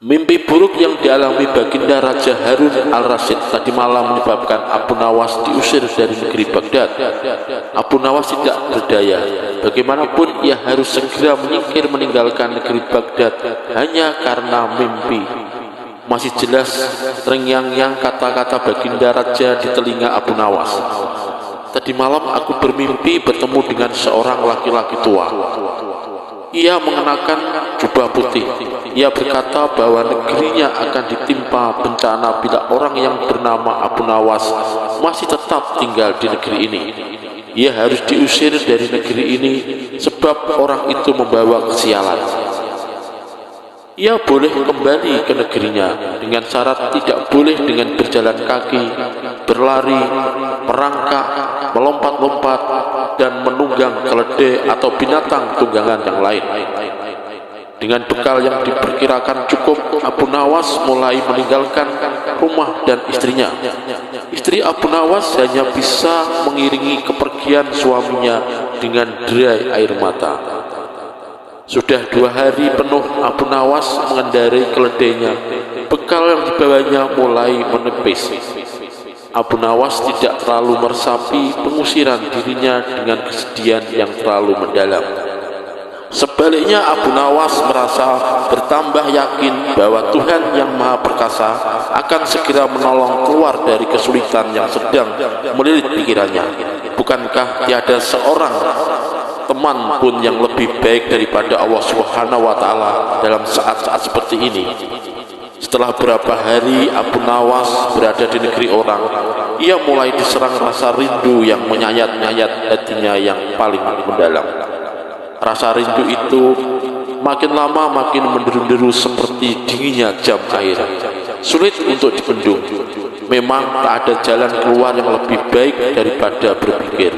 Mimpi buruk yang dialami baginda Raja Harun al-Rasyid tadi malam menyebabkan Abu Nawas diusir dari negeri Baghdad. Abu Nawas tidak berdaya. Bagaimanapun ia harus segera menyingkir meninggalkan negeri Baghdad hanya karena mimpi. Masih jelas terngiang-ngiang kata-kata baginda Raja di telinga Abu Nawas. Tadi malam aku bermimpi bertemu dengan seorang laki-laki tua. Ia mengenakan jubah putih. Ia berkata bahwa negerinya akan ditimpa bencana bila orang yang bernama Abu Nawas masih tetap tinggal di negeri ini. Ia harus diusir dari negeri ini sebab orang itu membawa kesialan. Ia boleh kembali ke negerinya dengan syarat tidak boleh dengan berjalan kaki, berlari, merangkak, melompat-lompat, dan menunggang keledai atau binatang tunggangan yang lain. Dengan bekal yang diperkirakan cukup, Abu Nawas mulai meninggalkan rumah dan istrinya. Istri Abu Nawas hanya bisa mengiringi kepergian suaminya dengan derai air mata. Sudah 2 hari penuh Abu Nawas mengendarai keledainya. Bekal yang dibawanya mulai menipis. Abu Nawas tidak terlalu meresapi pengusiran dirinya dengan kesedihan yang terlalu mendalam. Sebaliknya Abu Nawas merasa bertambah yakin bahwa Tuhan yang Maha Perkasa akan segera menolong keluar dari kesulitan yang sedang melilit pikirannya. Bukankah tiada seorang teman pun yang lebih baik daripada Allah Subhanahu wa Ta'ala dalam saat-saat seperti ini? Setelah beberapa hari Abu Nawas berada di negeri orang, ia mulai diserang rasa rindu yang menyayat-nyayat hatinya yang paling mendalam. Rasa rindu itu makin lama makin menderu-deru seperti dinginnya jam air. Sulit untuk dibendung. Memang tak ada jalan keluar yang lebih baik daripada berpikir.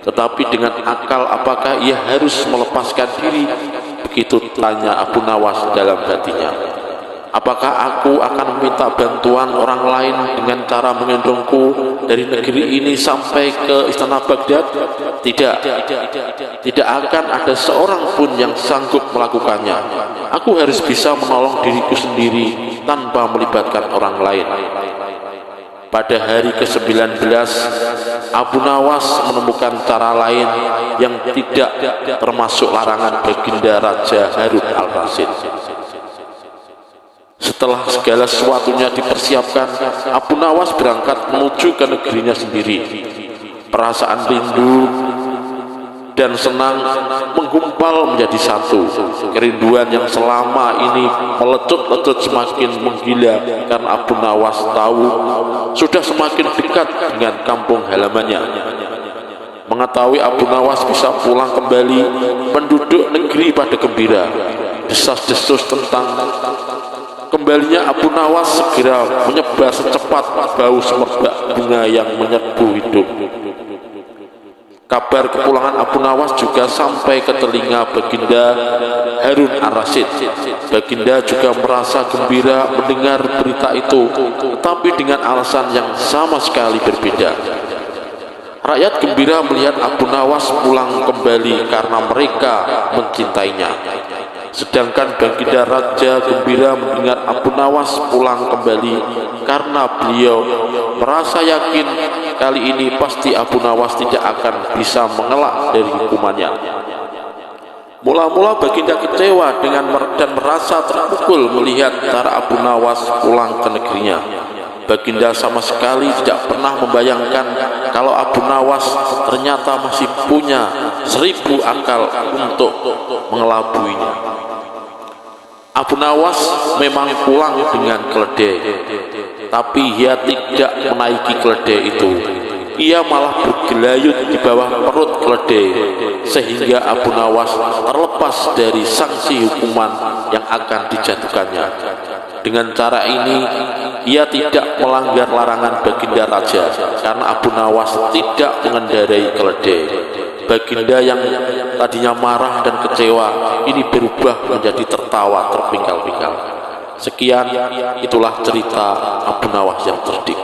Tetapi dengan akal apakah ia harus melepaskan diri? Begitu tanya Abu Nawas dalam hatinya. Apakah aku akan meminta bantuan orang lain dengan cara mengendongku dari negeri ini sampai ke istana Baghdad? Tidak. Tidak akan ada seorang pun yang sanggup melakukannya. Aku harus bisa menolong diriku sendiri tanpa melibatkan orang lain. Pada hari ke-19, Abu Nawas menemukan cara lain yang tidak termasuk larangan baginda Raja Harun al-Rasyid. Setelah segala sesuatunya dipersiapkan, Abu Nawas berangkat menuju ke negerinya sendiri. Perasaan rindu dan senang menggumpal menjadi satu. Kerinduan yang selama ini melecut-lecut semakin menggila karena Abu Nawas tahu sudah semakin dekat dengan kampung halamannya. Mengetahui Abu Nawas bisa pulang kembali, penduduk negeri pada gembira. Desas-desus tentang kembalinya Abu Nawas segera menyebar secepat bau semerbak bunga yang menyerbu hidup. Kabar kepulangan Abu Nawas juga sampai ke telinga baginda Harun al-Rasyid. Baginda juga merasa gembira mendengar berita itu, tetapi dengan alasan yang sama sekali berbeda. Rakyat gembira melihat Abu Nawas pulang kembali karena mereka mencintainya. Sedangkan baginda Raja gembira mendengar Abu Nawas pulang kembali karena beliau merasa yakin kali ini pasti Abu Nawas tidak akan bisa mengelak dari hukumannya. Mula-mula baginda kecewa dan merasa terpukul melihat cara Abu Nawas pulang ke negerinya. Baginda sama sekali tidak pernah membayangkan kalau Abu Nawas ternyata masih punya 1000 akal untuk mengelabuinya. Abu Nawas memang pulang dengan keledai, tapi ia tidak menaiki keledai itu. Ia malah bergelayut di bawah perut keledai, sehingga Abu Nawas terlepas dari sanksi hukuman yang akan dijatuhkannya. Dengan cara ini, ia tidak melanggar larangan baginda Raja, karena Abu Nawas tidak mengendarai keledai. Baginda yang tadinya marah dan kecewa ini berubah menjadi tertawa terpingkal-pingkal. Sekian, itulah cerita Abu Nawas yang cerdik.